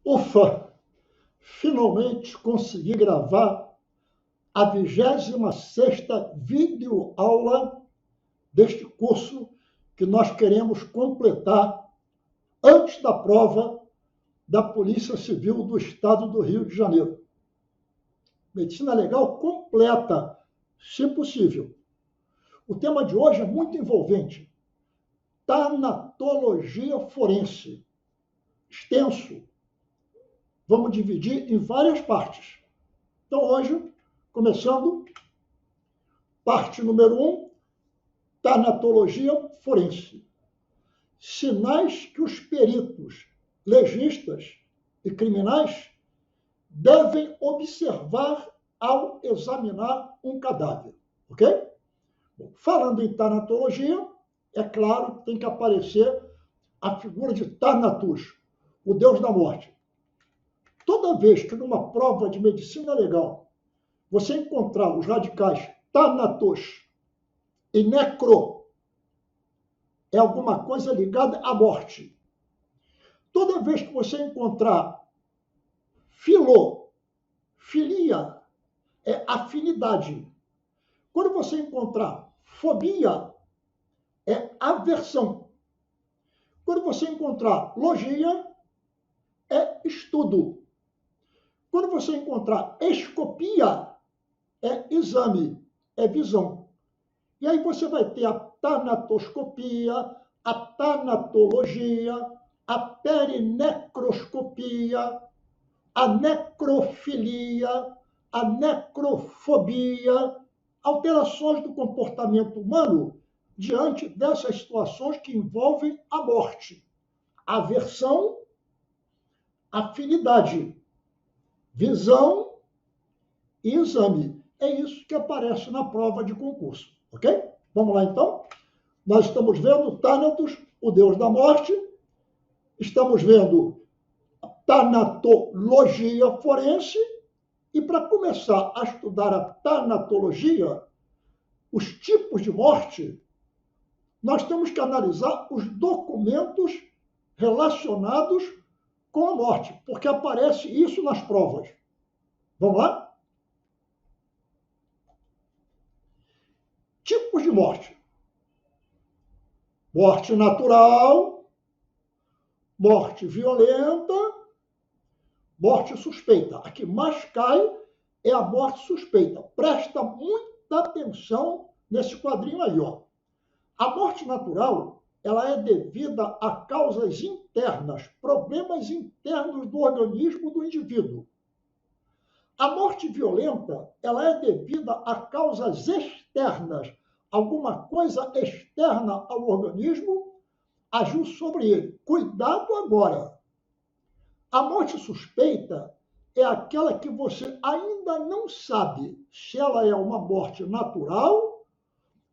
Ufa! Finalmente consegui gravar a 26ª videoaula deste curso que nós queremos completar antes da prova da Polícia Civil do Estado do Rio de Janeiro. Medicina legal completa, se possível. O tema de hoje é muito envolvente. Tanatologia forense. Extenso. Vamos dividir em várias partes. Então, hoje, começando, parte número 1, tanatologia forense. Sinais que os peritos, legistas e criminais devem observar ao examinar um cadáver. Ok? Bom, falando em tanatologia, é claro que tem que aparecer a figura de Thanatos, o deus da morte. Toda vez que numa prova de medicina legal você encontrar os radicais Thanatos e necro, é alguma coisa ligada à morte. Toda vez que você encontrar filo, filia, é afinidade. Quando você encontrar fobia, é aversão. Quando você encontrar logia, é estudo. Quando você encontrar escopia, é exame, é visão. E aí você vai ter a tanatoscopia, a tanatologia, a perinecroscopia, a necrofilia, a necrofobia, alterações do comportamento humano diante dessas situações que envolvem a morte. Aversão, afinidade, visão e exame. É isso que aparece na prova de concurso, ok? Vamos lá, então? Nós estamos vendo Thanatos, o deus da morte. Estamos vendo tanatologia forense. E para começar a estudar a tanatologia, os tipos de morte, nós temos que analisar os documentos relacionados com a morte, porque aparece isso nas provas. Vamos lá? Tipos de morte. Morte natural, morte violenta, morte suspeita. A que mais cai é a morte suspeita. Presta muita atenção nesse quadrinho aí, ó. A morte natural, ela é devida a causas internas, problemas internos do organismo do indivíduo. A morte violenta, ela é devida a causas externas, alguma coisa externa ao organismo agiu sobre ele. Cuidado agora. A morte suspeita é aquela que você ainda não sabe se ela é uma morte natural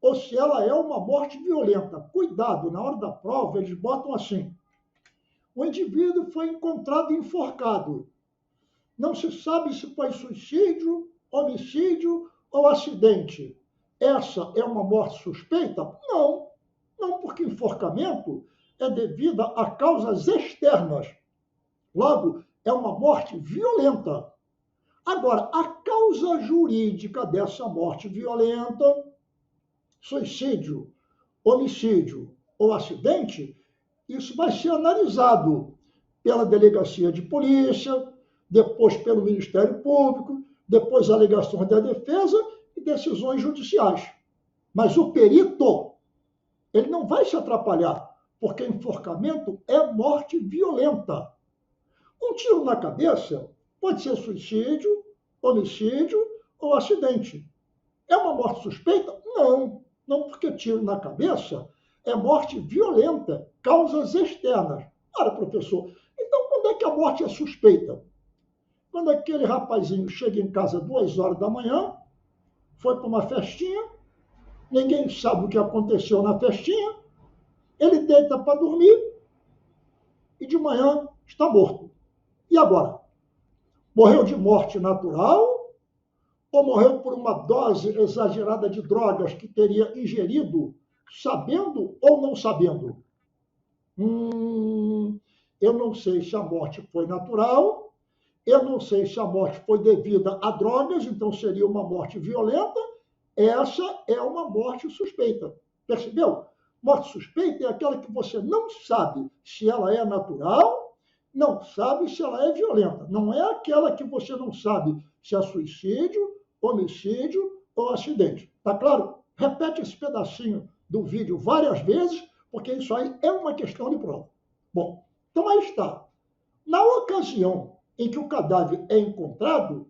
ou se ela é uma morte violenta. Cuidado, na hora da prova eles botam assim: o indivíduo foi encontrado enforcado. Não se sabe se foi suicídio, homicídio ou acidente. Essa é uma morte suspeita? Não. Não, porque enforcamento é devido a causas externas. Logo, é uma morte violenta. Agora, a causa jurídica dessa morte violenta, suicídio, homicídio ou acidente, isso vai ser analisado pela delegacia de polícia, depois pelo Ministério Público, depois alegações da defesa e decisões judiciais. Mas o perito, ele não vai se atrapalhar, porque enforcamento é morte violenta. Um tiro na cabeça pode ser suicídio, homicídio ou acidente. É uma morte suspeita? Não. Não, porque tiro na cabeça é morte violenta, causas externas. Ora, professor, então quando é que a morte é suspeita? Quando aquele rapazinho chega em casa 2 horas da manhã, foi para uma festinha, ninguém sabe o que aconteceu na festinha, ele deita para dormir e de manhã está morto. E agora? Morreu de morte natural ou morreu por uma dose exagerada de drogas que teria ingerido, sabendo ou não sabendo? eu não sei se a morte foi natural, eu não sei se a morte foi devida a drogas, então seria uma morte violenta. Essa é uma morte suspeita. Percebeu? Morte suspeita é aquela que você não sabe se ela é natural, não sabe se ela é violenta. Não é aquela que você não sabe se é suicídio, homicídio ou acidente. Tá claro? Repete esse pedacinho do vídeo várias vezes, porque isso aí é uma questão de prova. Bom, então aí está. Na ocasião em que o cadáver é encontrado,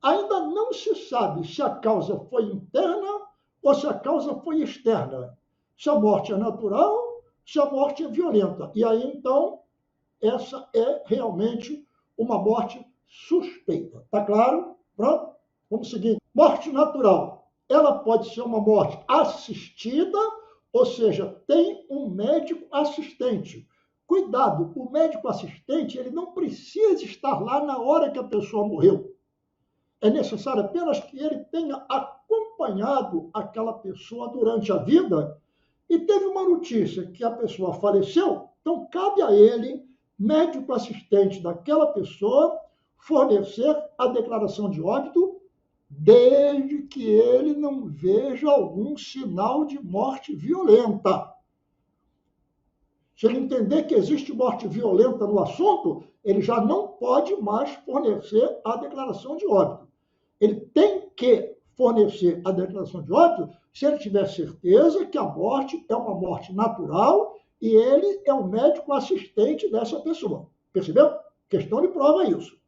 ainda não se sabe se a causa foi interna ou se a causa foi externa. Se a morte é natural, se a morte é violenta. E aí, então, essa é realmente uma morte suspeita. Tá claro? Pronto? Vamos seguir. Morte natural. Ela pode ser uma morte assistida, ou seja, tem um médico assistente. Cuidado, o médico assistente ele não precisa estar lá na hora que a pessoa morreu. É necessário apenas que ele tenha acompanhado aquela pessoa durante a vida e teve uma notícia que a pessoa faleceu, então cabe a ele, médico assistente daquela pessoa, fornecer a declaração de óbito, desde que ele não veja algum sinal de morte violenta. Se ele entender que existe morte violenta no assunto, ele já não pode mais fornecer a declaração de óbito. Ele tem que fornecer a declaração de óbito se ele tiver certeza que a morte é uma morte natural e ele é o médico assistente dessa pessoa. Percebeu? Questão de prova é isso.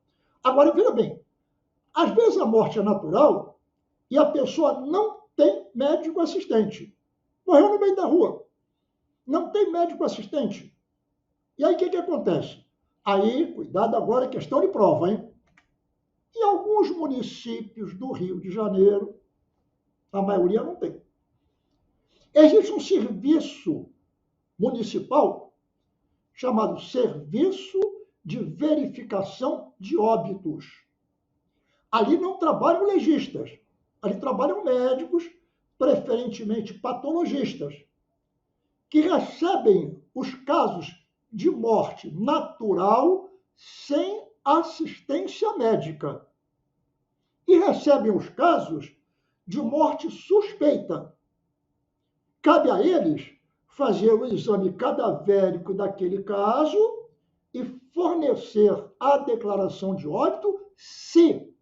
Agora, veja bem, às vezes a morte é natural e a pessoa não tem médico assistente. Morreu no meio da rua. Não tem médico assistente. E aí o que acontece? Aí, cuidado agora, é questão de prova, hein? Em alguns municípios do Rio de Janeiro, a maioria não tem. Existe um serviço municipal chamado Serviço de Verificação de Óbitos. Ali não trabalham legistas, ali trabalham médicos, preferentemente patologistas, que recebem os casos de morte natural sem assistência médica. E recebem os casos de morte suspeita. Cabe a eles fazer o exame cadavérico daquele caso e fornecer a declaração de óbito se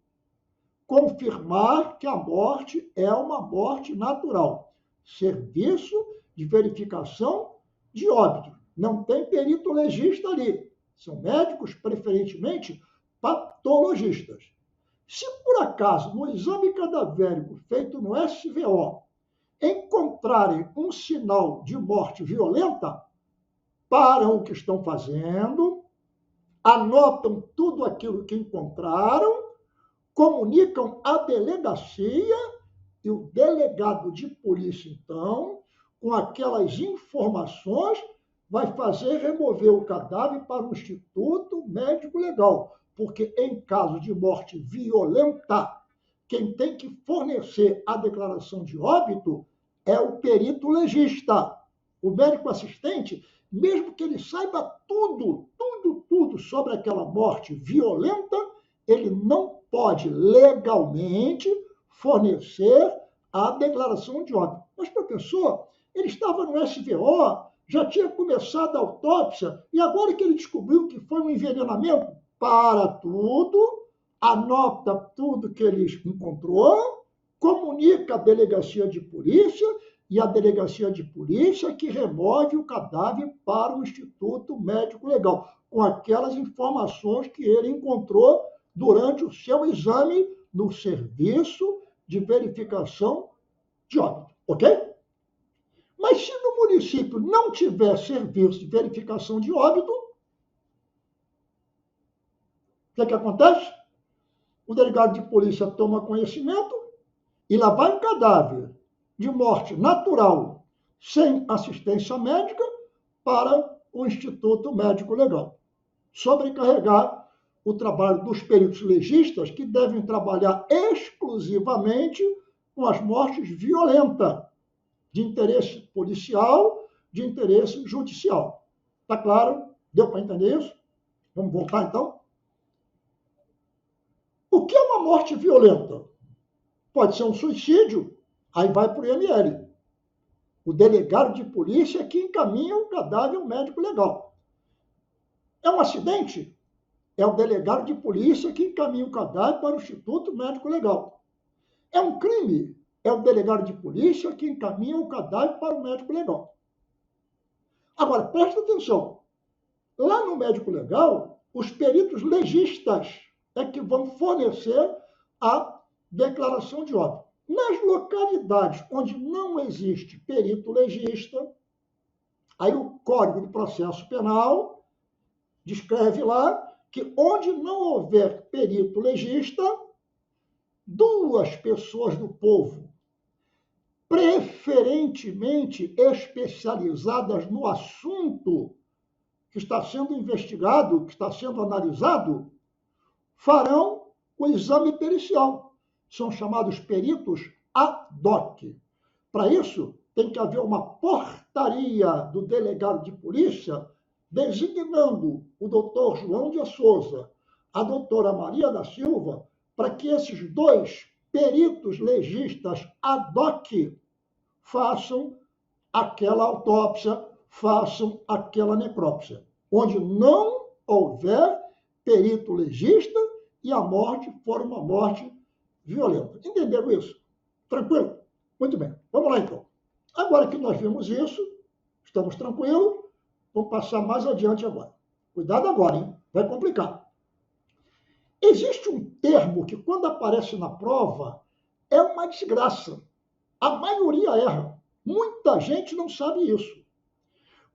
confirmar que a morte é uma morte natural. Serviço de verificação de óbito. Não tem perito legista ali. São médicos, preferentemente, patologistas. Se por acaso, no exame cadavérico feito no SVO, encontrarem um sinal de morte violenta, param o que estão fazendo, anotam tudo aquilo que encontraram, comunicam à delegacia e o delegado de polícia, então, com aquelas informações, vai fazer remover o cadáver para o Instituto Médico Legal, porque em caso de morte violenta, quem tem que fornecer a declaração de óbito é o perito legista. O médico assistente, mesmo que ele saiba tudo sobre aquela morte violenta, ele não pode legalmente fornecer a declaração de óbito. Mas, professor, ele estava no SVO, já tinha começado a autópsia, e agora que ele descobriu que foi um envenenamento, para tudo, anota tudo que ele encontrou, comunica à delegacia de polícia, e a delegacia de polícia que remove o cadáver para o Instituto Médico Legal, com aquelas informações que ele encontrou durante o seu exame no Serviço de Verificação de Óbito, ok? Mas se no município não tiver serviço de verificação de óbito, o que acontece? O delegado de polícia toma conhecimento e lá vai um cadáver de morte natural, sem assistência médica, para o Instituto Médico Legal. Sobrecarregar o trabalho dos peritos legistas, que devem trabalhar exclusivamente com as mortes violentas, de interesse policial, de interesse judicial. Tá claro? Deu para entender isso? Vamos voltar, então? O que é uma morte violenta? Pode ser um suicídio, aí vai para o IML. O delegado de polícia que encaminha o cadáver ao médico legal. É um acidente? É o delegado de polícia que encaminha o cadáver para o Instituto Médico Legal. É um crime? É o delegado de polícia que encaminha o cadáver para o médico legal. Agora, presta atenção. Lá no médico legal, os peritos legistas é que vão fornecer a declaração de óbito. Nas localidades onde não existe perito legista, aí o Código de Processo Penal descreve lá que onde não houver perito legista, duas pessoas do povo, preferentemente especializadas no assunto que está sendo investigado, que está sendo analisado, farão o exame pericial. São chamados peritos ad hoc. Para isso, tem que haver uma portaria do delegado de polícia designando o doutor João de Souza, a doutora Maria da Silva, para que esses dois peritos legistas ad hoc façam aquela autópsia, façam aquela necrópsia, onde não houver perito legista e a morte for uma morte violenta. Entenderam isso? Tranquilo? Muito bem. Vamos lá, então. Agora que nós vimos isso, estamos tranquilos, vamos passar mais adiante agora. Cuidado agora, hein? Vai complicar. Existe um termo que, quando aparece na prova, é uma desgraça. A maioria erra. Muita gente não sabe isso.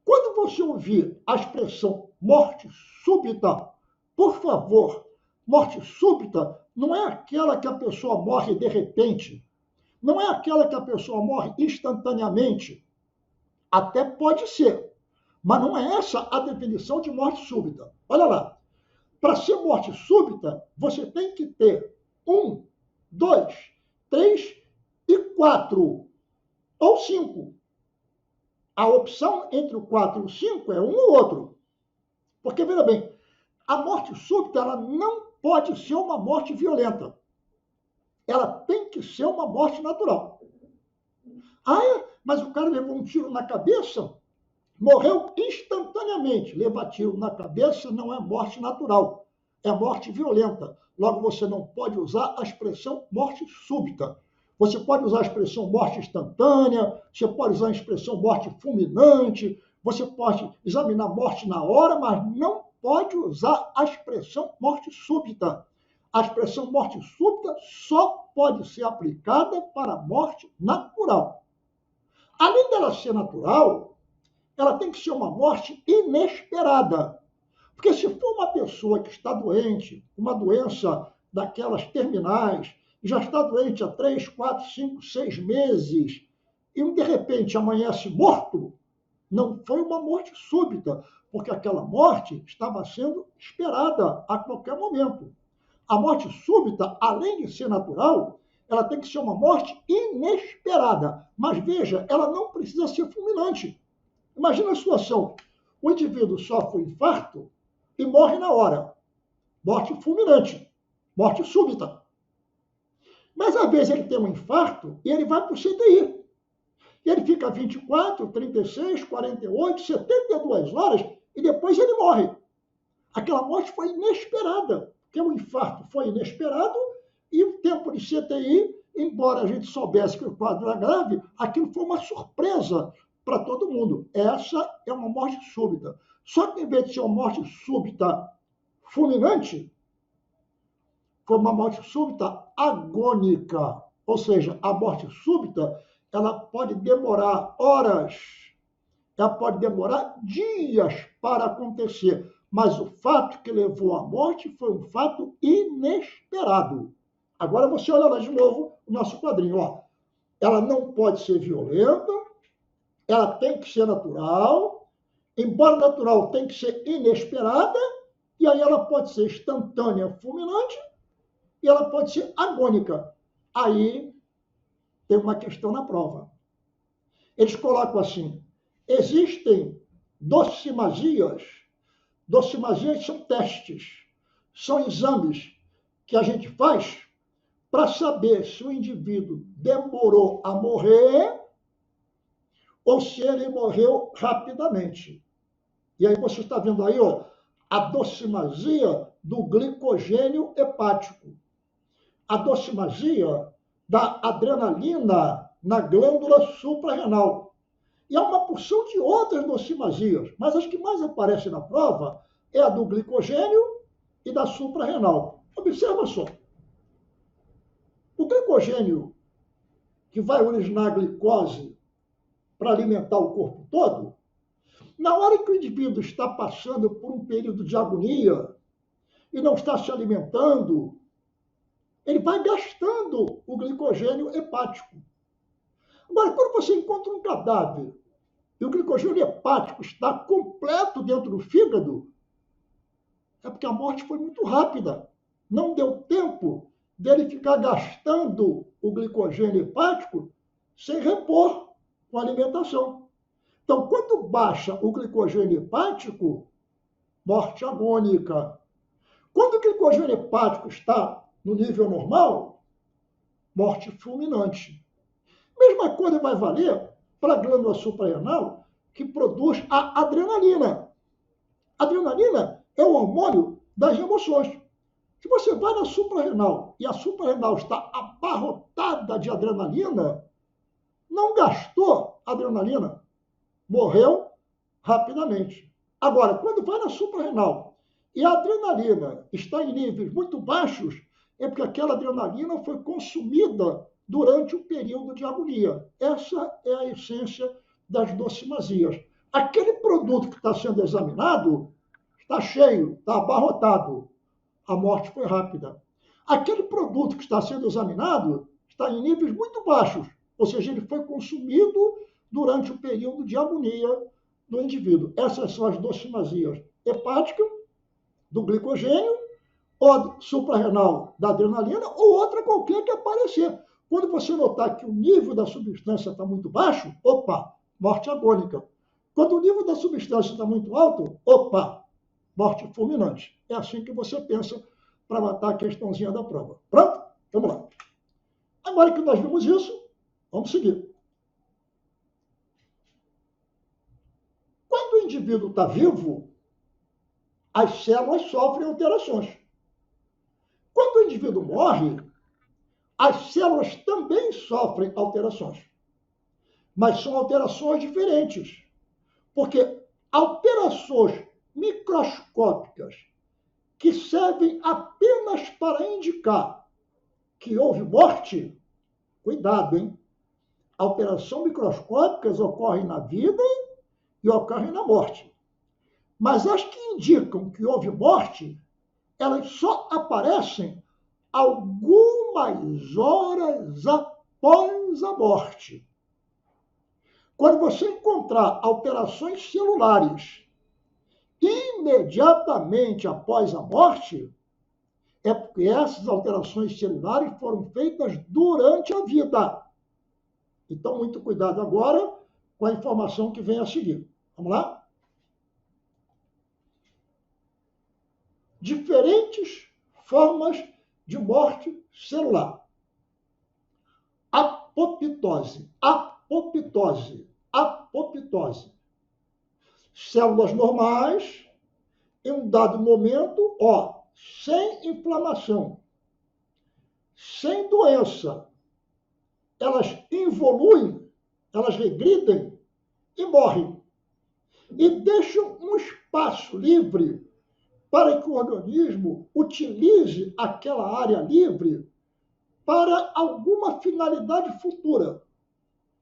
Quando você ouvir a expressão morte súbita, por favor, morte súbita não é aquela que a pessoa morre de repente, não é aquela que a pessoa morre instantaneamente. Até pode ser, mas não é essa a definição de morte súbita. Olha lá, para ser morte súbita, você tem que ter 1, 2, 3 e 4, ou 5. A opção entre o 4 e o 5 é um ou outro. Porque, veja bem, a morte súbita ela não pode ser uma morte violenta. Ela tem que ser uma morte natural. Ah, mas o cara levou um tiro na cabeça, morreu instantaneamente. Levar tiro na cabeça não é morte natural, é morte violenta. Logo, você não pode usar a expressão morte súbita. Você pode usar a expressão morte instantânea, você pode usar a expressão morte fulminante, você pode examinar morte na hora, mas não pode usar a expressão morte súbita. A expressão morte súbita só pode ser aplicada para morte natural. Além dela ser natural, ela tem que ser uma morte inesperada. Porque se for uma pessoa que está doente, uma doença daquelas terminais, já está doente há 3, 4, 5, 6 meses, e de repente amanhece morto, não foi uma morte súbita, porque aquela morte estava sendo esperada a qualquer momento. A morte súbita, além de ser natural, ela tem que ser uma morte inesperada. Mas veja, ela não precisa ser fulminante. Imagina a situação, o indivíduo sofre um infarto e morre na hora. Morte fulminante, morte súbita. Mas às vezes ele tem um infarto e ele vai para o CTI. E ele fica 24, 36, 48, 72 horas e depois ele morre. Aquela morte foi inesperada, porque o infarto foi inesperado e o tempo de CTI, embora a gente soubesse que o quadro era grave, aquilo foi uma surpresa para todo mundo. Essa é uma morte súbita. Só que em vez de ser uma morte súbita fulminante, foi uma morte súbita agônica. Ou seja, a morte súbita ela pode demorar horas, ela pode demorar dias para acontecer. Mas o fato que levou à morte foi um fato inesperado. Agora você olha lá de novo o nosso quadrinho. Ó. Ela não pode ser violenta, ela tem que ser natural, embora natural tem que ser inesperada, e aí ela pode ser instantânea, fulminante, e ela pode ser agônica. Aí tem uma questão na prova. Eles colocam assim, existem docimazias Docimazias são testes, são exames que a gente faz para saber se o indivíduo demorou a morrer ou se ele morreu rapidamente. E aí você está vendo aí, ó, a docimazia do glicogênio hepático, a docimazia da adrenalina na glândula suprarrenal. E há uma porção de outras docimazias, mas as que mais aparecem na prova é a do glicogênio e da suprarrenal. Observa só. O glicogênio, que vai originar a glicose para alimentar o corpo todo, na hora que o indivíduo está passando por um período de agonia e não está se alimentando, ele vai gastando o glicogênio hepático. Agora, quando você encontra um cadáver e o glicogênio hepático está completo dentro do fígado, é porque a morte foi muito rápida. Não deu tempo dele ficar gastando o glicogênio hepático sem repor com a alimentação. Então, quando baixa o glicogênio hepático, morte agônica. Quando o glicogênio hepático está no nível normal, morte fulminante. Mesma coisa vai valer para a glândula suprarrenal, que produz a adrenalina. A adrenalina é o hormônio das emoções. Se você vai na suprarrenal e a suprarrenal está abarrotada de adrenalina, não gastou adrenalina, morreu rapidamente. Agora, quando vai na suprarrenal e a adrenalina está em níveis muito baixos, é porque aquela adrenalina foi consumida durante o período de agonia. Essa é a essência das docimazias. Aquele produto que está sendo examinado está cheio, está abarrotado. A morte foi rápida. Aquele produto que está sendo examinado está em níveis muito baixos, ou seja, ele foi consumido durante o período de agonia do indivíduo. Essas são as docimazias hepáticas, do glicogênio, ou suprarrenal da adrenalina, ou outra qualquer que aparecer. Quando você notar que o nível da substância está muito baixo, opa, morte agônica. Quando o nível da substância está muito alto, opa, morte fulminante. É assim que você pensa para matar a questãozinha da prova. Pronto? Vamos lá. Agora que nós vimos isso, vamos seguir. Quando o indivíduo está vivo, as células sofrem alterações. Quando o indivíduo morre, as células também sofrem alterações. Mas são alterações diferentes. Porque alterações microscópicas que servem apenas para indicar que houve morte, cuidado, hein? Alterações microscópicas ocorrem na vida e ocorrem na morte. Mas as que indicam que houve morte, elas só aparecem algumas horas após a morte. Quando você encontrar alterações celulares imediatamente após a morte, é porque essas alterações celulares foram feitas durante a vida. Então, muito cuidado agora com a informação que vem a seguir. Vamos lá? Diferentes formas de morte celular. Apoptose, apoptose, apoptose. Células normais, em um dado momento, sem inflamação, sem doença, elas evoluem, elas regridem e morrem. E deixam um espaço livre para que o organismo utilize aquela área livre para alguma finalidade futura.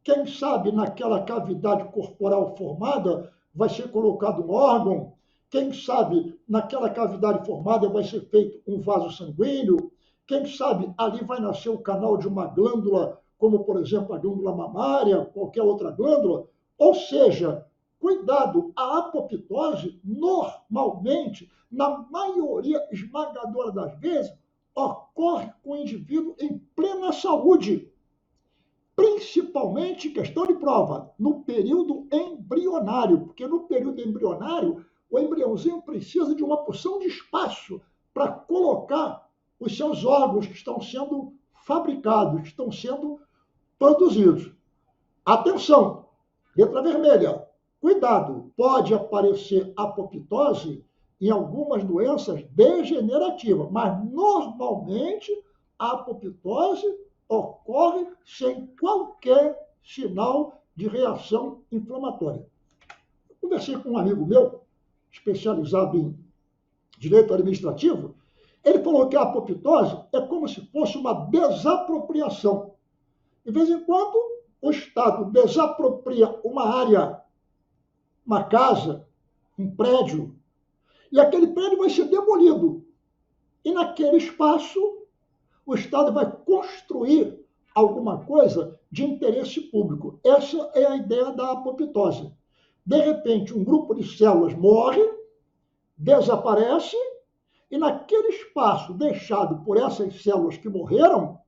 Quem sabe naquela cavidade corporal formada vai ser colocado um órgão, quem sabe naquela cavidade formada vai ser feito um vaso sanguíneo, quem sabe ali vai nascer o canal de uma glândula, como por exemplo a glândula mamária, qualquer outra glândula. Ou seja, cuidado, a apoptose normalmente, na maioria esmagadora das vezes, ocorre com o indivíduo em plena saúde. Principalmente, questão de prova, no período embrionário, porque no período embrionário o embriãozinho precisa de uma porção de espaço para colocar os seus órgãos que estão sendo fabricados, que estão sendo produzidos. Atenção, letra vermelha, cuidado, pode aparecer apoptose em algumas doenças degenerativas, mas normalmente a apoptose ocorre sem qualquer sinal de reação inflamatória. Eu conversei com um amigo meu, especializado em direito administrativo, ele falou que a apoptose é como se fosse uma desapropriação. De vez em quando, o Estado desapropria uma área, uma casa, um prédio, e aquele prédio vai ser demolido. E naquele espaço, o Estado vai construir alguma coisa de interesse público. Essa é a ideia da apoptose. De repente, um grupo de células morre, desaparece, e naquele espaço deixado por essas células que morreram,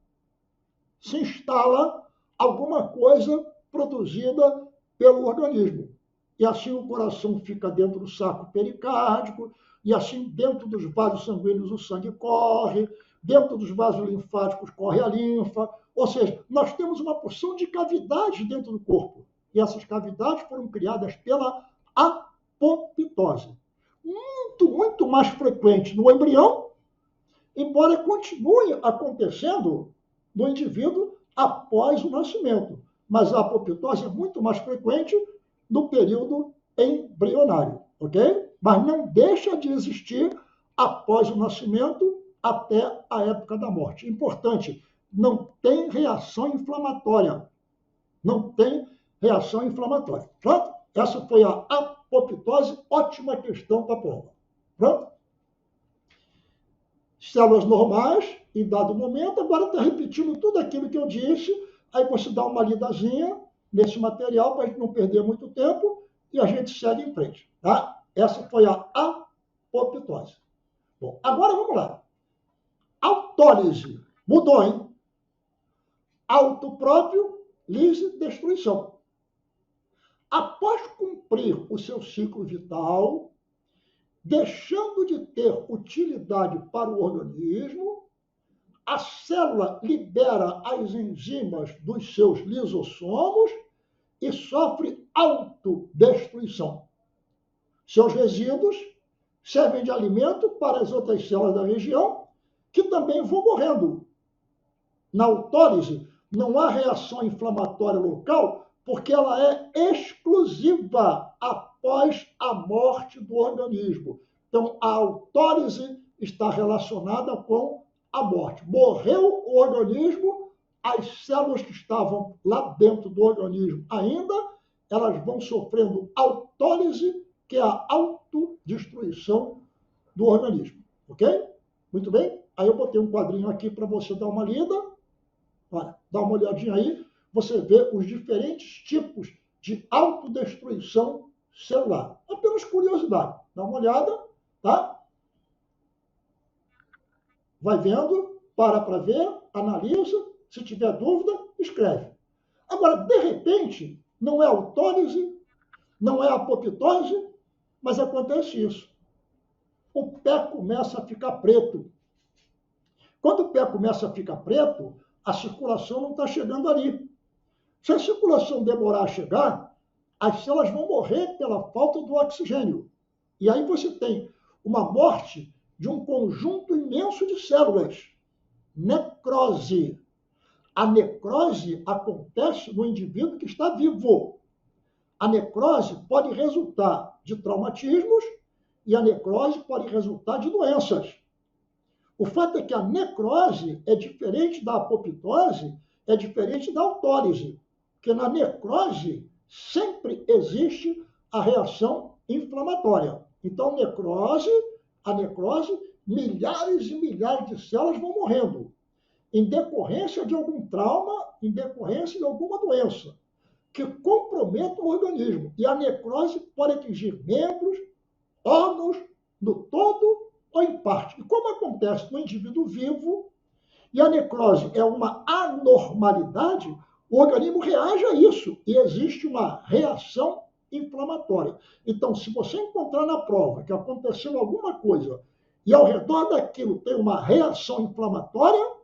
se instala alguma coisa produzida pelo organismo. E assim o coração fica dentro do saco pericárdico, e assim dentro dos vasos sanguíneos o sangue corre, dentro dos vasos linfáticos corre a linfa. Ou seja, nós temos uma porção de cavidades dentro do corpo. E essas cavidades foram criadas pela apoptose. Muito mais frequente no embrião, embora continue acontecendo no indivíduo após o nascimento. Mas a apoptose é muito mais frequente no período embrionário, ok? Mas não deixa de existir após o nascimento até a época da morte. Importante, não tem reação inflamatória. Não tem reação inflamatória. Pronto? Essa foi a apoptose. Ótima questão para a prova. Pronto? Células normais, em dado momento, agora está repetindo tudo aquilo que eu disse, aí você dá uma lidazinha nesse material para a gente não perder muito tempo e a gente segue em frente. Tá? Essa foi a apoptose. Bom, agora vamos lá. Autólise. Mudou, hein? Autopróprio, lise, destruição. Após cumprir o seu ciclo vital, deixando de ter utilidade para o organismo, a célula libera as enzimas dos seus lisossomos e sofre autodestruição. Seus resíduos servem de alimento para as outras células da região, que também vão morrendo. Na autólise, não há reação inflamatória local, porque ela é exclusiva após a morte do organismo. Então, a autólise está relacionada com a morte. Morreu o organismo, as células que estavam lá dentro do organismo ainda, elas vão sofrendo autólise, que é a autodestruição do organismo. Ok? Muito bem? Aí eu botei um quadrinho aqui para você dar uma lida. Olha, dá uma olhadinha aí. Você vê os diferentes tipos de autodestruição celular. Apenas curiosidade. Dá uma olhada, tá? Vai vendo, para ver, analisa. Se tiver dúvida, escreve. Agora, de repente, não é autólise, não é apoptose, mas acontece isso. O pé começa a ficar preto. Quando o pé começa a ficar preto, a circulação não está chegando ali. Se a circulação demorar a chegar, as células vão morrer pela falta do oxigênio. E aí você tem uma morte de um conjunto imenso de células. Necrose. A necrose acontece no indivíduo que está vivo. A necrose pode resultar de traumatismos e a necrose pode resultar de doenças. O fato é que a necrose é diferente da apoptose, é diferente da autólise. Porque na necrose sempre existe a reação inflamatória. Então, a necrose, milhares e milhares de células vão morrendo, em decorrência de algum trauma, em decorrência de alguma doença, que comprometa o organismo. E a necrose pode atingir membros, órgãos, no todo ou em parte. E como acontece no indivíduo vivo, e a necrose é uma anormalidade, o organismo reage a isso e existe uma reação inflamatória. Então, se você encontrar na prova que aconteceu alguma coisa e ao redor daquilo tem uma reação inflamatória,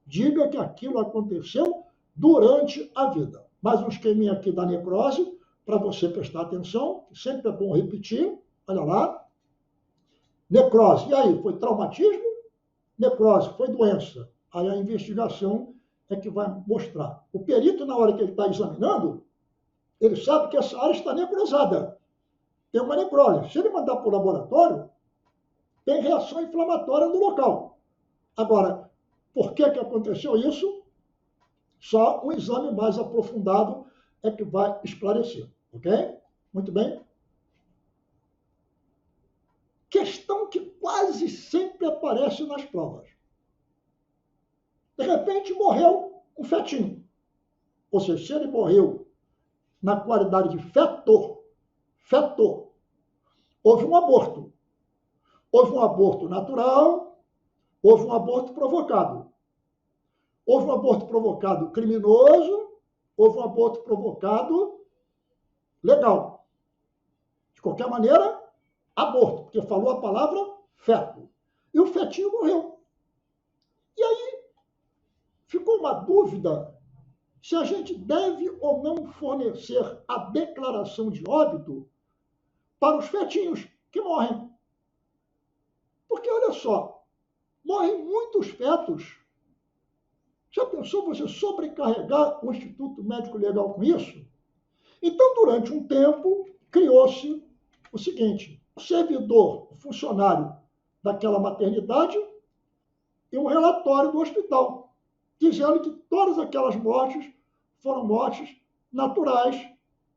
diga que aquilo aconteceu durante a vida. Mais um esqueminha aqui da necrose, para você prestar atenção, que sempre é bom repetir. Olha lá. Necrose, e aí? Foi traumatismo? Necrose, foi doença. Aí a investigação é que vai mostrar. O perito, na hora que ele está examinando, ele sabe que essa área está necrosada. Tem uma necrose. Se ele mandar para o laboratório, tem reação inflamatória no local. Agora, por que aconteceu isso? Só um exame mais aprofundado é que vai esclarecer. Ok? Muito bem. Questão que quase sempre aparece nas provas. De repente morreu um fetinho. Ou seja, se ele morreu na qualidade de fetor, houve um aborto. Houve um aborto natural, houve um aborto provocado. Houve um aborto provocado criminoso, houve um aborto provocado legal. De qualquer maneira, aborto, porque falou a palavra feto. E o fetinho morreu. E aí, ficou uma dúvida se a gente deve ou não fornecer a declaração de óbito para os fetinhos que morrem. Porque, olha só, morrem muitos fetos. Já pensou você sobrecarregar o Instituto Médico Legal com isso? Então, durante um tempo, criou-se o seguinte: o servidor, o funcionário daquela maternidade e um relatório do hospital, dizendo que todas aquelas mortes foram mortes naturais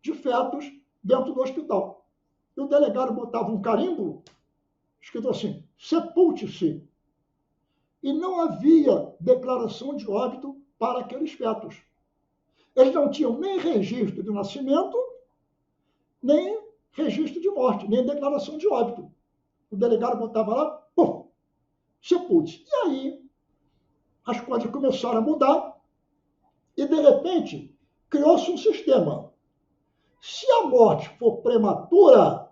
de fetos dentro do hospital. E o delegado botava um carimbo escrito assim: sepulte-se. E não havia declaração de óbito para aqueles fetos. Eles não tinham nem registro de nascimento, nem registro de morte, nem declaração de óbito. O delegado botava lá, pum, sepulte. E aí, as coisas começaram a mudar e, de repente, criou-se um sistema. Se a morte for prematura,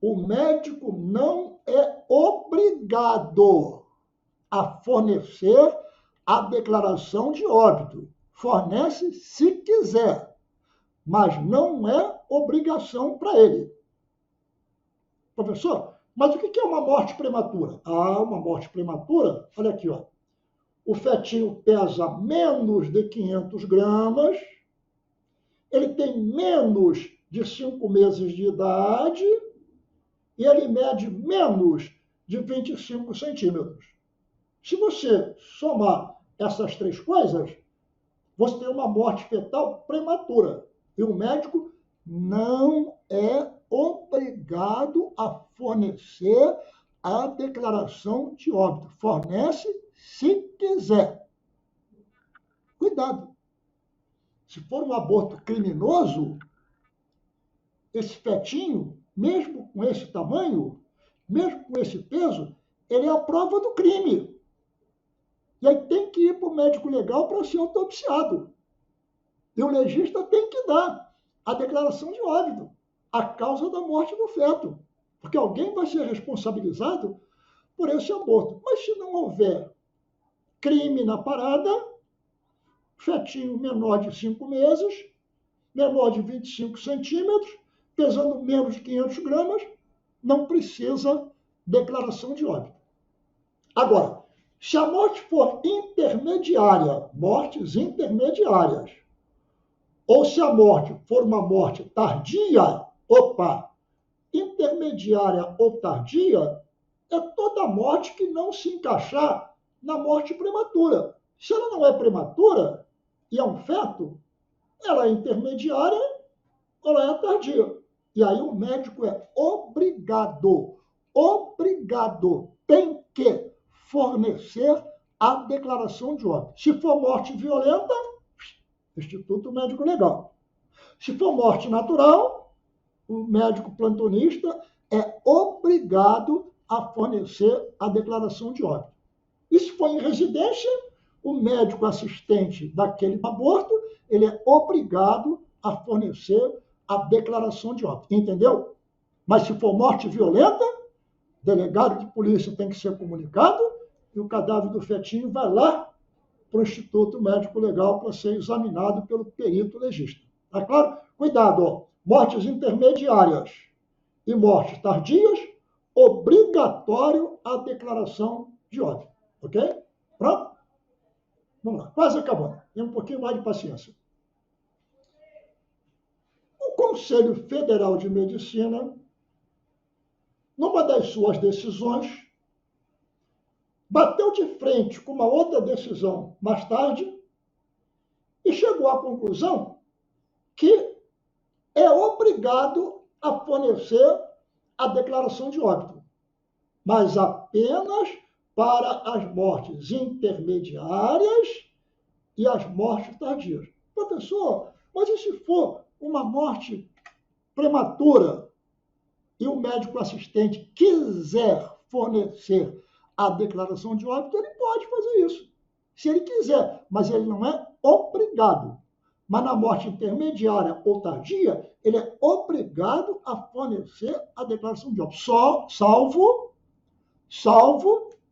o médico não é obrigado a fornecer a declaração de óbito. Fornece se quiser, mas não é obrigação para ele. Professor, mas o que é uma morte prematura? Ah, uma morte prematura, olha aqui, ó. O fetinho pesa menos de 500 gramas, ele tem menos de 5 meses de idade e ele mede menos de 25 centímetros. Se você somar essas três coisas, você tem uma morte fetal prematura. E o médico não é obrigado a fornecer a declaração de óbito. Fornece se quiser. Cuidado. Se for um aborto criminoso, esse fetinho, mesmo com esse tamanho, mesmo com esse peso, ele é a prova do crime. E aí tem que ir para o médico legal para ser autopsiado. E o legista tem que dar a declaração de óbito, a causa da morte do feto. Porque alguém vai ser responsabilizado por esse aborto. Mas se não houver crime na parada, fetinho menor de 5 meses, menor de 25 centímetros, pesando menos de 500 gramas, não precisa declaração de óbito. Agora, se a morte for intermediária, mortes intermediárias, ou se a morte for uma morte tardia, intermediária ou tardia, é toda morte que não se encaixar na morte prematura. Se ela não é prematura e é um feto, ela é intermediária ou ela é tardia. E aí o médico é obrigado, tem que fornecer a declaração de óbito. Se for morte violenta, Instituto Médico Legal. Se for morte natural, o médico plantonista é obrigado a fornecer a declaração de óbito. E se for em residência, o médico assistente daquele aborto, ele é obrigado a fornecer a declaração de óbito. Entendeu? Mas se for morte violenta, o delegado de polícia tem que ser comunicado e o cadáver do fetinho vai lá para o Instituto Médico Legal para ser examinado pelo perito legista. Tá claro? Cuidado, ó. Mortes intermediárias e mortes tardias, obrigatório a declaração de óbito. Ok? Pronto? Vamos lá, quase acabando. Tem um pouquinho mais de paciência. O Conselho Federal de Medicina, numa das suas decisões, bateu de frente com uma outra decisão mais tarde e chegou à conclusão que é obrigado a fornecer a declaração de óbito, mas apenas para as mortes intermediárias e as mortes tardias. Professor, mas e se for uma morte prematura e o médico assistente quiser fornecer a declaração de óbito, ele pode fazer isso, se ele quiser, mas ele não é obrigado. Mas na morte intermediária ou tardia, ele é obrigado a fornecer a declaração de óbito, salvo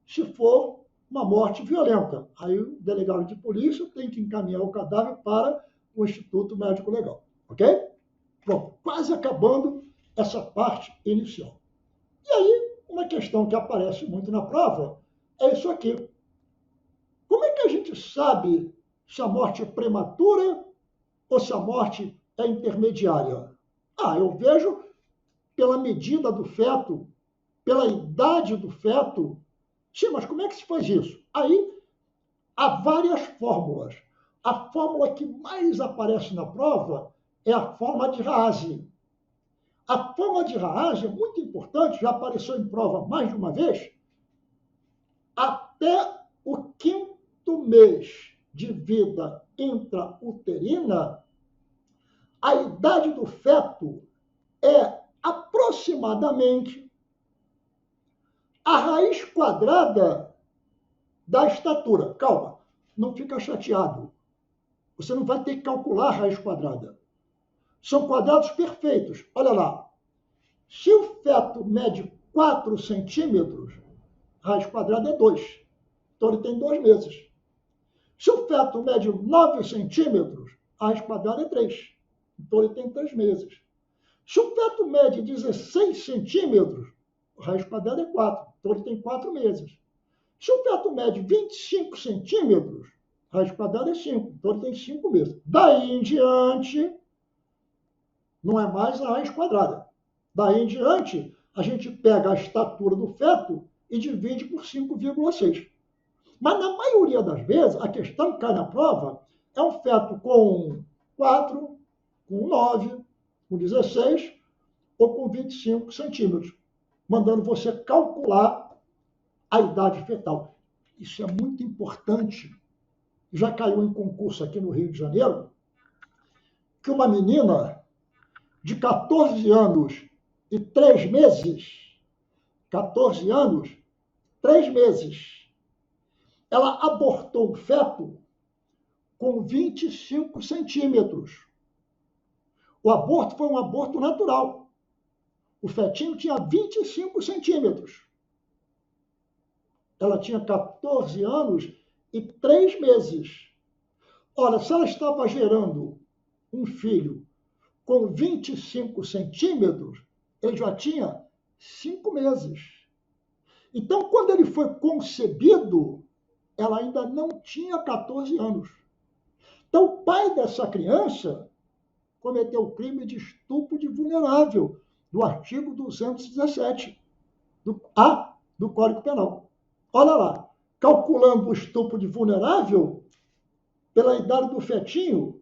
se for uma morte violenta. Aí o delegado de polícia tem que encaminhar o cadáver para o Instituto Médico Legal. Ok? Pronto, quase acabando essa parte inicial. E aí, uma questão que aparece muito na prova é isso aqui. Como é que a gente sabe se a morte é prematura ou se a morte é intermediária? Eu vejo pela medida do feto, pela idade do feto. Sim, mas como é que se faz isso? Aí há várias fórmulas. A fórmula que mais aparece na prova é a fórmula de Raaze. A fórmula de Raaze é muito importante, já apareceu em prova mais de uma vez. Até o 5º mês de vida intrauterina, a idade do feto é aproximadamente a raiz quadrada da estatura. Calma, não fica chateado. Você não vai ter que calcular a raiz quadrada. São quadrados perfeitos. Olha lá. Se o feto mede 4 centímetros, a raiz quadrada é 2. Então ele tem 2 meses. Se o feto mede 9 centímetros, a raiz quadrada é 3. Então ele tem 3 meses. Se o feto mede 16 centímetros, a raiz quadrada é 4. Então ele tem 4 meses. Se o feto mede 25 centímetros, a raiz quadrada é 5. Então ele tem 5 meses. Daí em diante, não é mais a raiz quadrada. Daí em diante, a gente pega a estatura do feto e divide por 5,6. Mas na maioria das vezes, a questão que cai na prova é um feto com 4, com 9, com 16 ou com 25 centímetros, mandando você calcular a idade fetal. Isso é muito importante. Já caiu em concurso aqui no Rio de Janeiro, que uma menina de 14 anos e 3 meses, 14 anos, 3 meses, ela abortou o feto com 25 centímetros. O aborto foi um aborto natural. O fetinho tinha 25 centímetros. Ela tinha 14 anos e 3 meses. Olha, se ela estava gerando um filho com 25 centímetros, ele já tinha 5 meses. Então, quando ele foi concebido, ela ainda não tinha 14 anos. Então, o pai dessa criança cometeu o crime de estupro de vulnerável, do artigo 217 do Código Penal. Olha lá, calculando o estupro de vulnerável pela idade do fetinho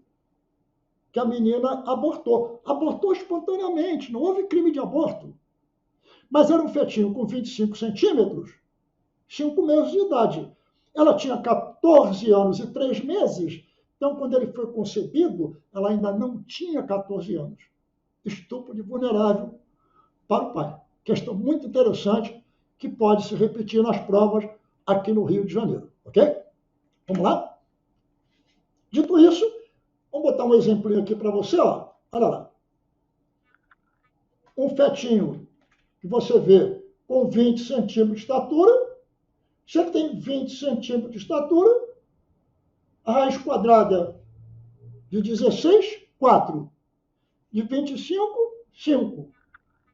que a menina abortou. Abortou espontaneamente, não houve crime de aborto. Mas era um fetinho com 25 centímetros, 5 meses de idade. Ela tinha 14 anos e 3 meses, então quando ele foi concebido, ela ainda não tinha 14 anos. Estupro de vulnerável para o pai. Questão muito interessante que pode se repetir nas provas aqui no Rio de Janeiro. Ok? Vamos lá? Dito isso, Vamos botar um exemplinho aqui para você, ó. Olha lá. Um fetinho que você vê com 20 centímetros de estatura. Se ele tem 20 centímetros de estatura, a raiz quadrada de 16, 4. De 25, 5.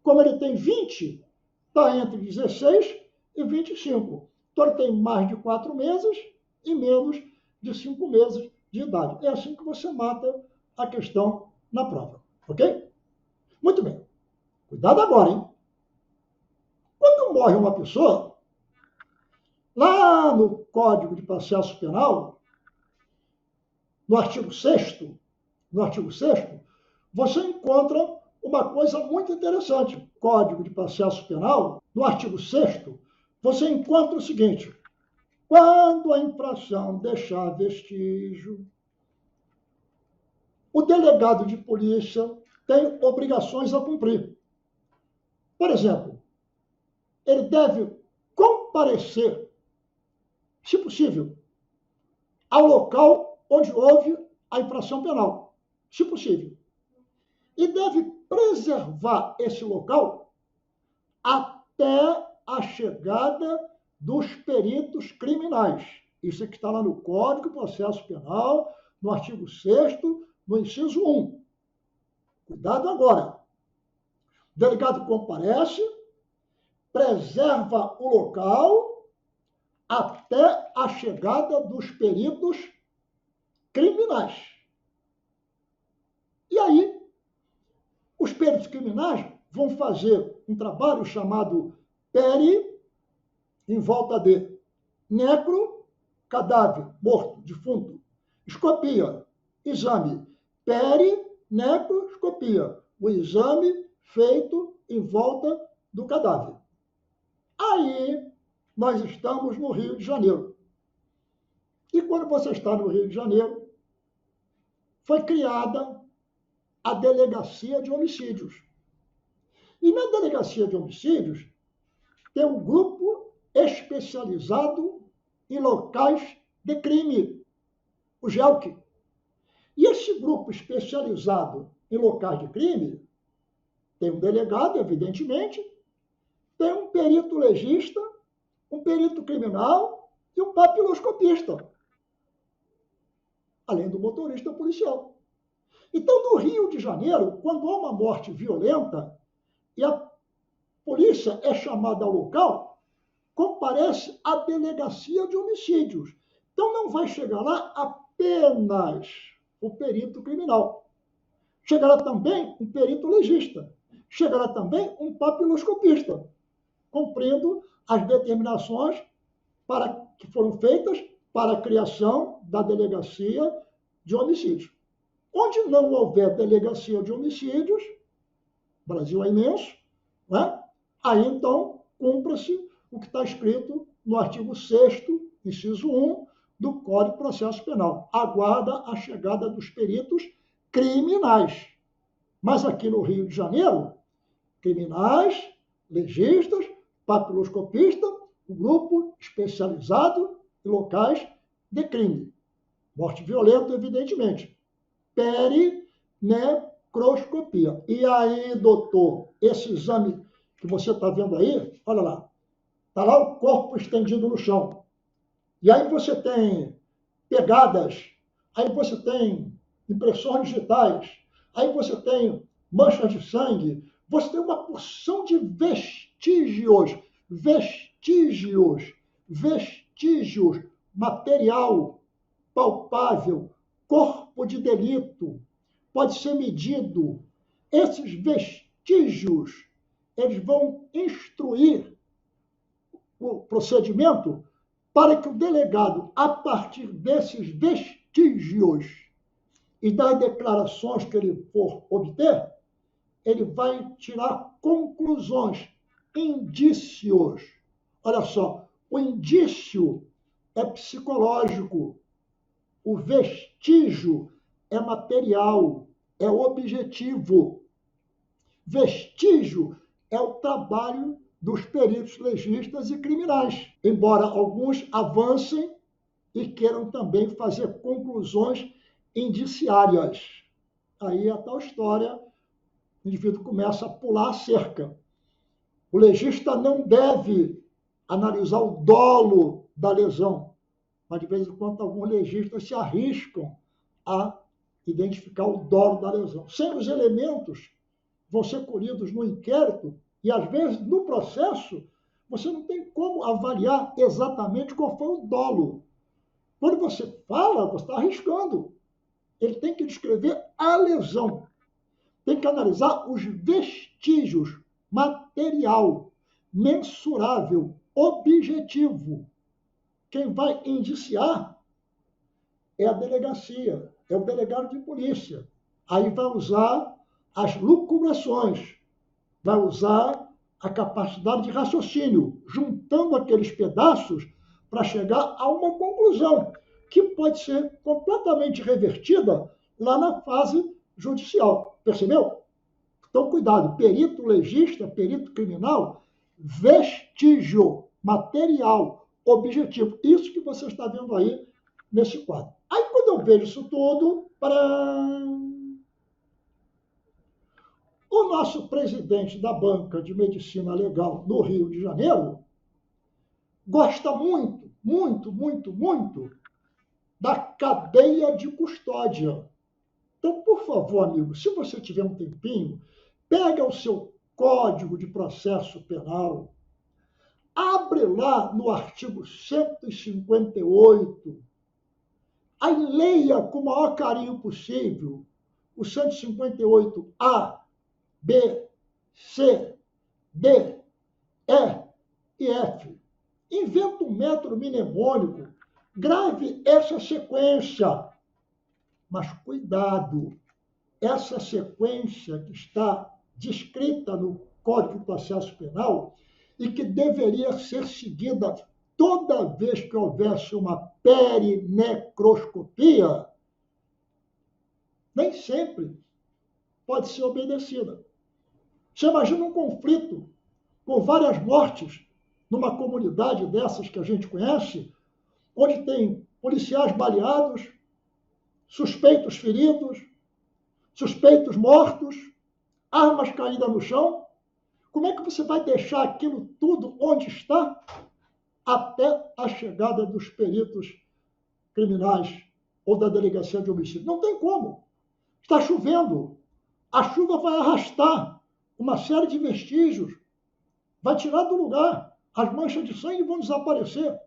Como ele tem 20, está entre 16 e 25. Então ele tem mais de 4 meses e menos de 5 meses de idade. É assim que você mata a questão na prova. Ok? Muito bem. Cuidado agora, hein? Quando morre uma pessoa, lá no Código de Processo Penal, no artigo 6º, você encontra uma coisa muito interessante. Código de Processo Penal, no artigo 6º, você encontra o seguinte: quando a infração deixar vestígio, o delegado de polícia tem obrigações a cumprir. Por exemplo, ele deve comparecer, se possível, ao local onde houve a infração penal, se possível. E deve preservar esse local até a chegada dos peritos criminais. Isso é que está lá no Código de Processo Penal, no artigo 6º, no inciso 1. Cuidado agora. O delegado comparece, preserva o local até a chegada dos peritos criminais. E aí, os peritos criminais vão fazer um trabalho chamado PERI, em volta de necro, cadáver, morto, defunto, escopia, exame, PERI, necro, escopia, o exame feito em volta do cadáver. Aí, nós estamos no Rio de Janeiro. E quando você está no Rio de Janeiro, foi criada a Delegacia de Homicídios. E na Delegacia de Homicídios tem um grupo especializado em locais de crime, o GELC. E esse grupo especializado em locais de crime tem um delegado, evidentemente, tem um perito legista, um perito criminal e um papiloscopista, além do motorista policial. Então, no Rio de Janeiro, quando há uma morte violenta e a polícia é chamada ao local, comparece à Delegacia de Homicídios. Então, não vai chegar lá apenas o perito criminal. Chegará também um perito legista. Chegará também um papiloscopista, cumprindo as determinações que foram feitas para a criação da Delegacia de Homicídios. Onde não houver Delegacia de Homicídios, o Brasil é imenso, né? Aí então cumpra-se o que está escrito no artigo 6º, inciso 1, do Código de Processo Penal. Aguarda a chegada dos peritos criminais. Mas aqui no Rio de Janeiro, criminais, legistas, papiloscopista, um grupo especializado em locais de crime. Morte violenta, evidentemente. Perinecroscopia. E aí, doutor, esse exame que você está vendo aí, olha lá, está lá o corpo estendido no chão. E aí você tem pegadas, aí você tem impressões digitais, aí você tem manchas de sangue, você tem uma porção de vestígios, material palpável, corpo de delito, pode ser medido. Esses vestígios, eles vão instruir o procedimento para que o delegado, a partir desses vestígios e das declarações que ele for obter, ele vai tirar conclusões, indícios. Olha só, o indício é psicológico, o vestígio é material, é objetivo. Vestígio é o trabalho dos peritos legistas e criminais, embora alguns avancem e queiram também fazer conclusões indiciárias. Aí a tal história, o indivíduo começa a pular a cerca. O legista não deve analisar o dolo da lesão, mas de vez em quando alguns legistas se arriscam a identificar o dolo da lesão. Sem os elementos vão ser colhidos no inquérito e, às vezes, no processo, você não tem como avaliar exatamente qual foi o dolo. Quando você fala, você está arriscando. Ele tem que descrever a lesão. Tem que analisar os vestígios, material, mensurável, objetivo. Quem vai indiciar é a delegacia, é o delegado de polícia. Aí vai usar as lucubrações, vai usar a capacidade de raciocínio, juntando aqueles pedaços para chegar a uma conclusão, que pode ser completamente revertida lá na fase judicial. Percebeu? Então, cuidado, perito legista, perito criminal, vestígio, material, objetivo. Isso que você está vendo aí nesse quadro. Aí, quando eu vejo isso tudo, o nosso presidente da banca de medicina legal no Rio de Janeiro gosta muito, muito, muito, muito da cadeia de custódia. Então, por favor, amigo, se você tiver um tempinho, pega o seu Código de Processo Penal, abre lá no artigo 158, aí leia com o maior carinho possível o 158A, B, C, D, E e F. Inventa um método mnemônico, grave essa sequência. Mas cuidado, essa sequência que está descrita no Código de Processo Penal e que deveria ser seguida toda vez que houvesse uma perinecroscopia, nem sempre pode ser obedecida. Você imagina um conflito com várias mortes numa comunidade dessas que a gente conhece, onde tem policiais baleados, suspeitos feridos, suspeitos mortos, armas caídas no chão. Como é que você vai deixar aquilo tudo onde está até a chegada dos peritos criminais ou da delegacia de homicídio? Não tem como. Está chovendo. A chuva vai arrastar uma série de vestígios, vai tirar do lugar. As manchas de sangue vão desaparecer.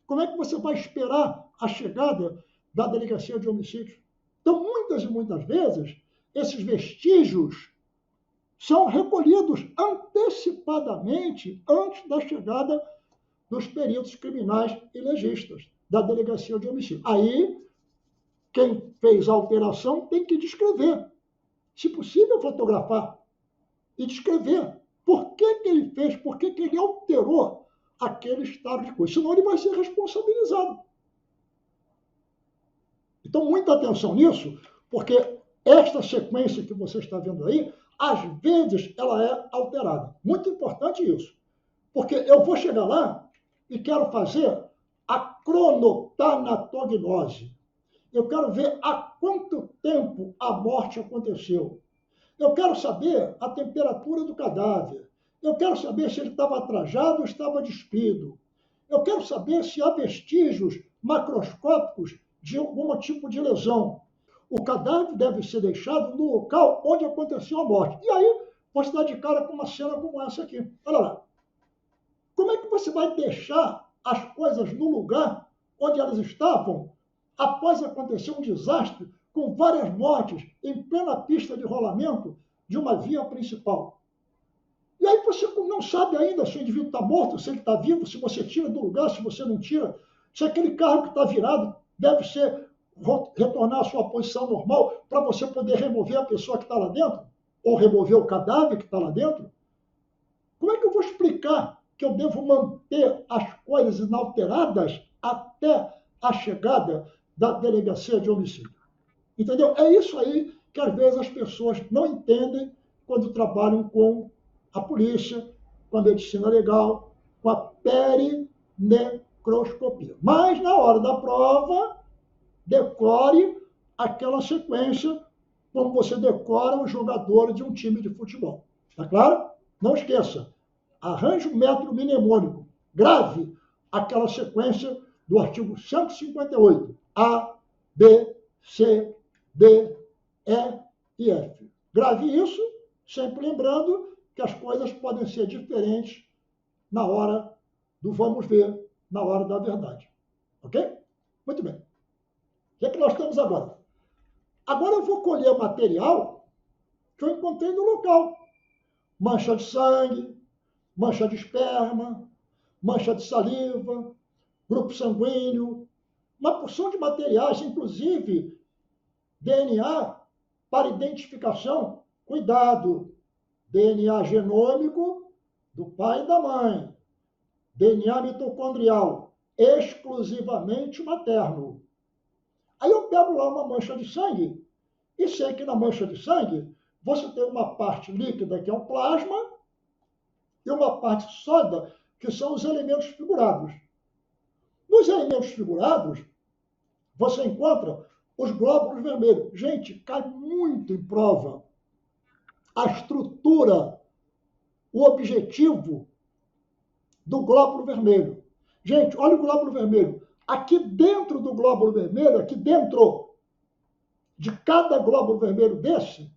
Como é que você vai esperar a chegada da delegacia de homicídios? Então, muitas e muitas vezes, esses vestígios são recolhidos antecipadamente antes da chegada dos peritos criminais e legistas da delegacia de homicídio. Aí, quem fez a alteração tem que descrever. Se possível, fotografar e descrever por que ele fez, por que ele alterou aquele estado de coisa. Senão ele vai ser responsabilizado. Então, muita atenção nisso, porque esta sequência que você está vendo aí, às vezes ela é alterada. Muito importante isso. Porque eu vou chegar lá e quero fazer a cronotanatognose. Eu quero ver há quanto tempo a morte aconteceu. Eu quero saber a temperatura do cadáver. Eu quero saber se ele estava trajado ou estava despido. Eu quero saber se há vestígios macroscópicos de algum tipo de lesão. O cadáver deve ser deixado no local onde aconteceu a morte. E aí, você dá de cara com uma cena como essa aqui. Olha lá. Como é que você vai deixar as coisas no lugar onde elas estavam após acontecer um desastre com várias mortes em plena pista de rolamento de uma via principal? E aí você não sabe ainda se o indivíduo está morto, se ele está vivo, se você tira do lugar, se você não tira, se aquele carro que está virado deve ser retornar à sua posição normal para você poder remover a pessoa que está lá dentro, ou remover o cadáver que está lá dentro. Como é que eu vou explicar que eu devo manter as coisas inalteradas até a chegada da delegacia de homicídio? Entendeu? É isso aí que às vezes as pessoas não entendem quando trabalham com a polícia, com a medicina legal, com a perinecroscopia. Mas na hora da prova, decore aquela sequência como você decora o jogador de um time de futebol. Tá claro? Não esqueça, arranje um método mnemônico. Grave aquela sequência do artigo 158. A, B, C, D, E e F. Grave isso, sempre lembrando que as coisas podem ser diferentes na hora do vamos ver, na hora da verdade. Ok? Muito bem. O que é que nós temos agora? Agora eu vou colher material que eu encontrei no local. Mancha de sangue, mancha de esperma, mancha de saliva, grupo sanguíneo, uma porção de materiais, inclusive DNA para identificação. Cuidado! DNA genômico do pai e da mãe. DNA mitocondrial, exclusivamente materno. Aí eu pego lá uma mancha de sangue e sei que na mancha de sangue você tem uma parte líquida, que é o plasma, e uma parte sólida, que são os elementos figurados. Nos elementos figurados, você encontra os glóbulos vermelhos. Gente, cai muito em prova a estrutura, o objetivo do glóbulo vermelho. Gente, olha o glóbulo vermelho. Aqui dentro do glóbulo vermelho, aqui dentro de cada glóbulo vermelho desse,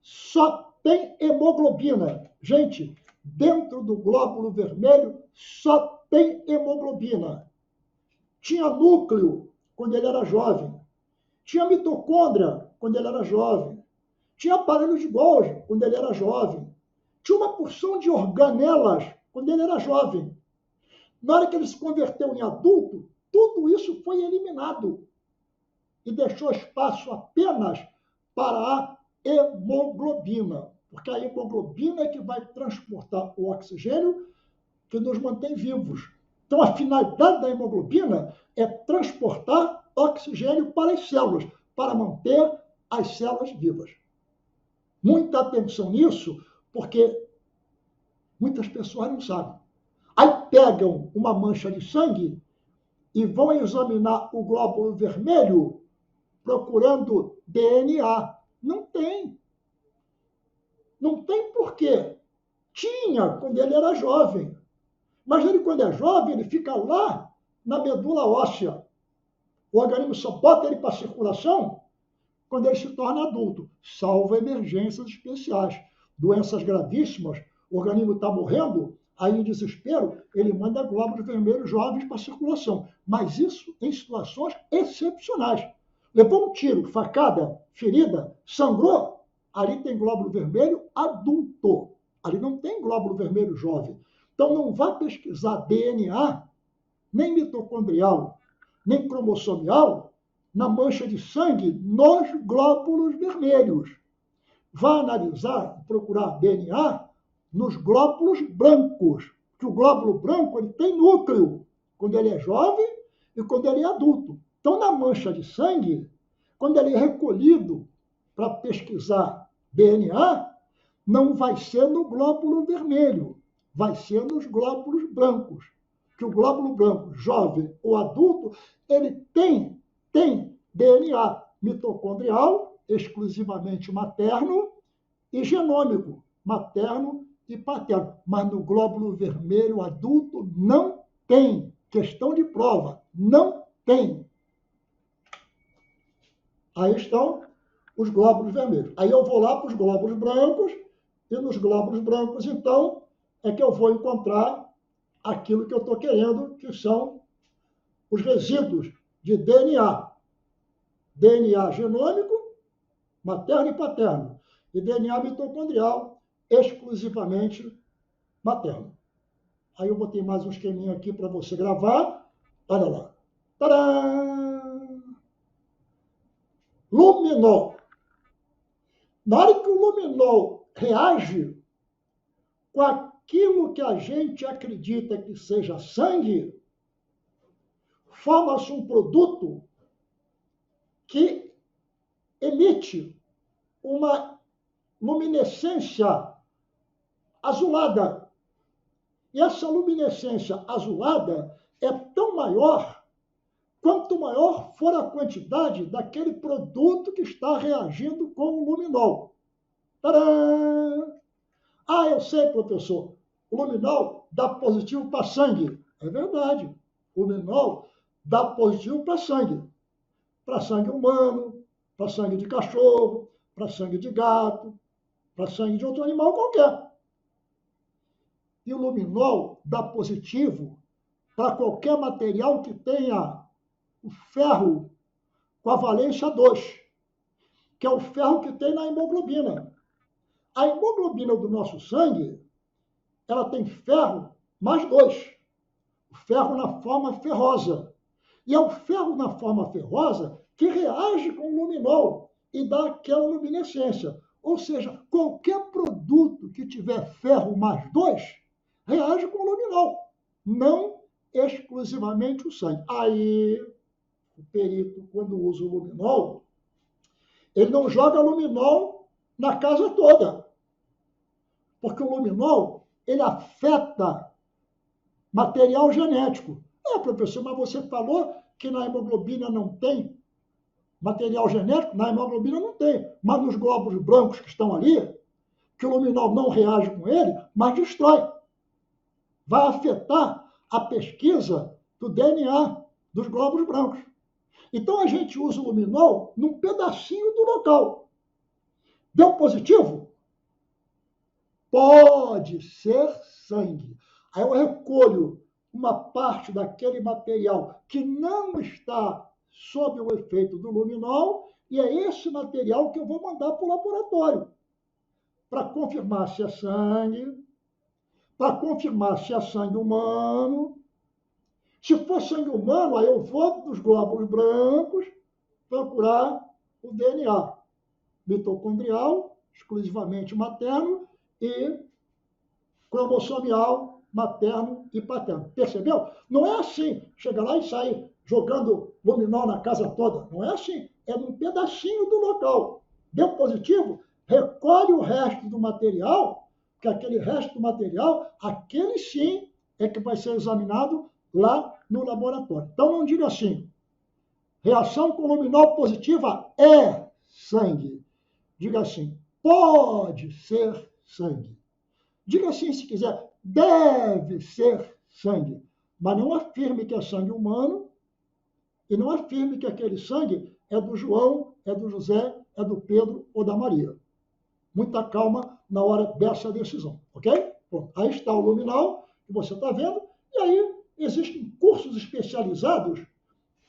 só tem hemoglobina. Gente, dentro do glóbulo vermelho só tem hemoglobina. Tinha núcleo quando ele era jovem. Tinha mitocôndria quando ele era jovem. Tinha aparelho de Golgi quando ele era jovem. Tinha uma porção de organelas quando ele era jovem. Na hora que ele se converteu em adulto, tudo isso foi eliminado e deixou espaço apenas para a hemoglobina, porque a hemoglobina é que vai transportar o oxigênio que nos mantém vivos. Então, a finalidade da hemoglobina é transportar oxigênio para as células, para manter as células vivas. Muita atenção nisso, porque muitas pessoas não sabem. Aí pegam uma mancha de sangue e vão examinar o glóbulo vermelho procurando DNA. Não tem. Não tem por quê. Tinha quando ele era jovem. Mas ele, quando é jovem, ele fica lá na medula óssea. O organismo só bota ele para circulação quando ele se torna adulto, salvo emergências especiais. Doenças gravíssimas, o organismo está morrendo, aí em desespero, ele manda glóbulos vermelhos jovens para circulação. Mas isso em situações excepcionais. Levou um tiro, facada, ferida, sangrou, ali tem glóbulo vermelho adulto. Ali não tem glóbulo vermelho jovem. Então não vá pesquisar DNA, nem mitocondrial, nem cromossomial, na mancha de sangue nos glóbulos vermelhos. Vá analisar e procurar DNA nos glóbulos brancos, que o glóbulo branco ele tem núcleo quando ele é jovem e quando ele é adulto. Então, na mancha de sangue, quando ele é recolhido para pesquisar DNA, não vai ser no glóbulo vermelho, vai ser nos glóbulos brancos. Que o glóbulo branco, jovem ou adulto, ele tem DNA mitocondrial, exclusivamente materno, e genômico, materno e paterno. Mas no glóbulo vermelho adulto não tem. Questão de prova, não tem. Aí estão os glóbulos vermelhos. Aí eu vou lá para os glóbulos brancos, e nos glóbulos brancos, então, é que eu vou encontrar aquilo que eu estou querendo, que são os resíduos de DNA. DNA genômico, materno e paterno. E DNA mitocondrial, exclusivamente materno. Aí eu botei mais um esqueminha aqui para você gravar. Olha lá. Tadã! Luminol. Na hora que o luminol reage com aquilo que a gente acredita que seja sangue, forma-se um produto que emite uma luminescência azulada. E essa luminescência azulada é tão maior quanto maior for a quantidade daquele produto que está reagindo com o luminol. Tadã! Ah, eu sei, professor, o luminol dá positivo para sangue. É verdade, o luminol dá positivo para sangue humano, para sangue de cachorro, para sangue de gato, para sangue de outro animal qualquer. E o luminol dá positivo para qualquer material que tenha o ferro com a valência 2, que é o ferro que tem na hemoglobina. A hemoglobina do nosso sangue, ela tem ferro mais 2, o ferro na forma ferrosa. E é o ferro na forma ferrosa que reage com o luminol e dá aquela luminescência. Ou seja, qualquer produto que tiver ferro mais 2 reage com o luminol, não exclusivamente o sangue. Aí, o perito, quando usa o luminol, ele não joga luminol na casa toda, porque o luminol, ele afeta material genético. Professor, mas você falou que na hemoglobina não tem material genético? Na hemoglobina não tem, mas nos glóbulos brancos que estão ali, que o luminol não reage com ele, mas destrói. Vai afetar a pesquisa do DNA dos glóbulos brancos. Então a gente usa o luminol num pedacinho do local. Deu positivo? Pode ser sangue. Aí eu recolho uma parte daquele material que não está sob o efeito do luminol e é esse material que eu vou mandar para o laboratório para confirmar se é sangue, para confirmar se é sangue humano. Se for sangue humano, aí eu vou dos glóbulos brancos procurar o DNA mitocondrial, exclusivamente materno, e cromossomial, materno e paterno. Percebeu? Não é assim, chega lá e sai jogando luminol na casa toda. Não é assim, é num pedacinho do local. Deu positivo? Recolhe o resto do material, que aquele resto do material, aquele sim é que vai ser examinado lá no laboratório. Então não diga assim, reação com luminol positiva é sangue. Diga assim, pode ser sangue. Diga assim se quiser, deve ser sangue. Mas não afirme que é sangue humano e não afirme que aquele sangue é do João, é do José, é do Pedro ou da Maria. Muita calma na hora dessa decisão, ok? Bom, aí está o luminol, que você está vendo, e aí existem cursos especializados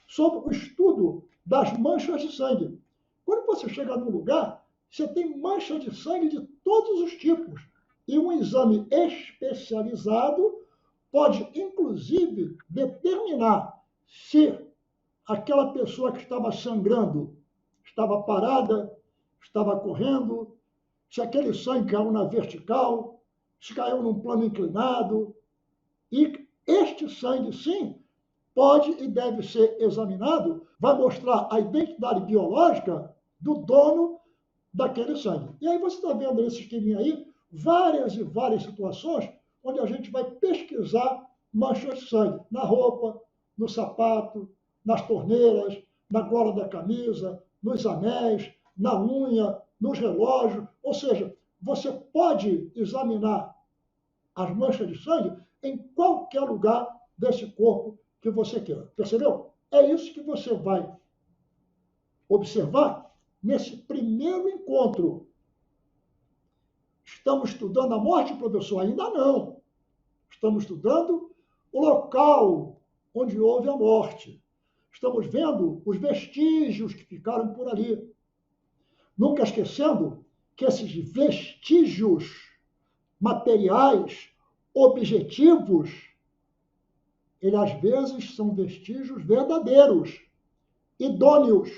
sobre o estudo das manchas de sangue. Quando você chega num lugar, você tem mancha de sangue de todos os tipos. E um exame especializado pode, inclusive, determinar se aquela pessoa que estava sangrando estava parada, estava correndo, se aquele sangue caiu na vertical, se caiu num plano inclinado. E este sangue, sim, pode e deve ser examinado, vai mostrar a identidade biológica do dono daquele sangue. E aí você está vendo nesse esqueminha aí várias e várias situações onde a gente vai pesquisar manchas de sangue na roupa, no sapato, nas torneiras, na gola da camisa, nos anéis, na unha, nos relógios. Ou seja, você pode examinar as manchas de sangue em qualquer lugar desse corpo que você queira. Percebeu? É isso que você vai observar nesse primeiro encontro. Estamos estudando a morte, professor? Ainda não. Estamos estudando o local onde houve a morte. Estamos vendo os vestígios que ficaram por ali. Nunca esquecendo que esses vestígios materiais, objetivos, eles às vezes são vestígios verdadeiros, idôneos.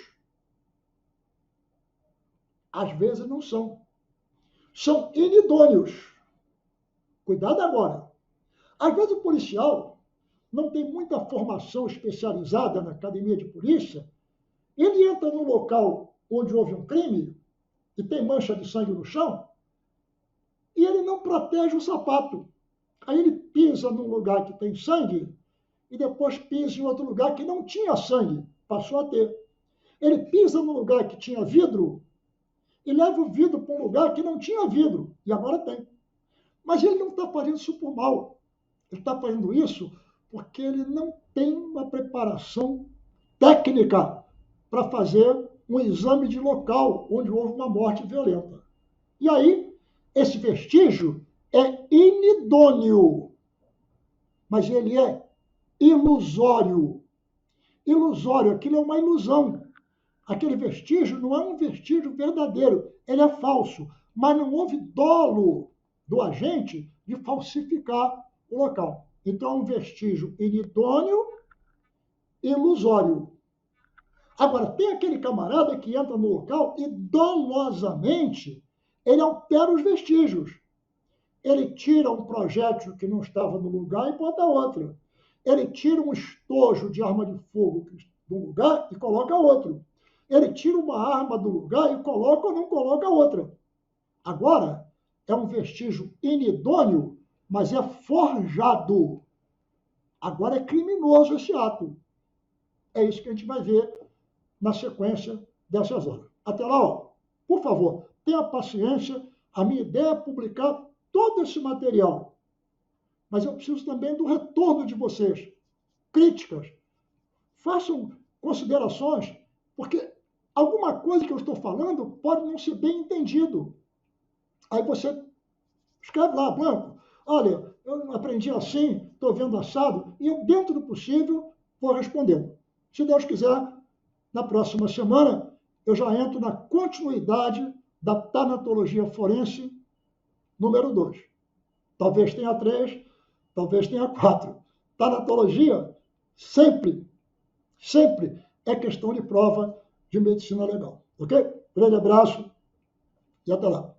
Às vezes não são. São inidôneos. Cuidado agora. Às vezes o policial não tem muita formação especializada na academia de polícia, ele entra no local onde houve um crime e tem mancha de sangue no chão e ele não protege o sapato. Aí ele pisa num lugar que tem sangue e depois pisa em outro lugar que não tinha sangue, passou a ter. Ele pisa no lugar que tinha vidro e leva o vidro para um lugar que não tinha vidro, e agora tem. Mas ele não está fazendo isso por mal. Ele está fazendo isso porque ele não tem uma preparação técnica para fazer um exame de local onde houve uma morte violenta. E aí, esse vestígio é inidôneo, mas ele é ilusório. Ilusório, aquilo é uma ilusão. Aquele vestígio não é um vestígio verdadeiro, ele é falso, mas não houve dolo do agente de falsificar o local. Então, é um vestígio inidôneo, ilusório. Agora, tem aquele camarada que entra no local e dolosamente ele altera os vestígios. Ele tira um projétil que não estava no lugar e bota outro. Ele tira um estojo de arma de fogo do lugar e coloca outro. Ele tira uma arma do lugar e coloca ou não coloca outra. Agora, é um vestígio inidôneo, mas é forjado. Agora é criminoso esse ato. É isso que a gente vai ver na sequência dessas horas. Até lá, ó, por favor, tenha paciência. A minha ideia é publicar todo esse material. Mas eu preciso também do retorno de vocês. Críticas. Façam considerações, porque alguma coisa que eu estou falando pode não ser bem entendido. Aí você escreve lá, Blanco, olha, eu aprendi assim, estou vendo assado, e eu, dentro do possível, vou respondendo. Se Deus quiser, na próxima semana, eu já entro na continuidade da tanatologia forense número 2. Talvez tenha 3, talvez tenha 4. Tanatologia sempre é questão de prova de medicina legal. Ok? Grande abraço e até lá.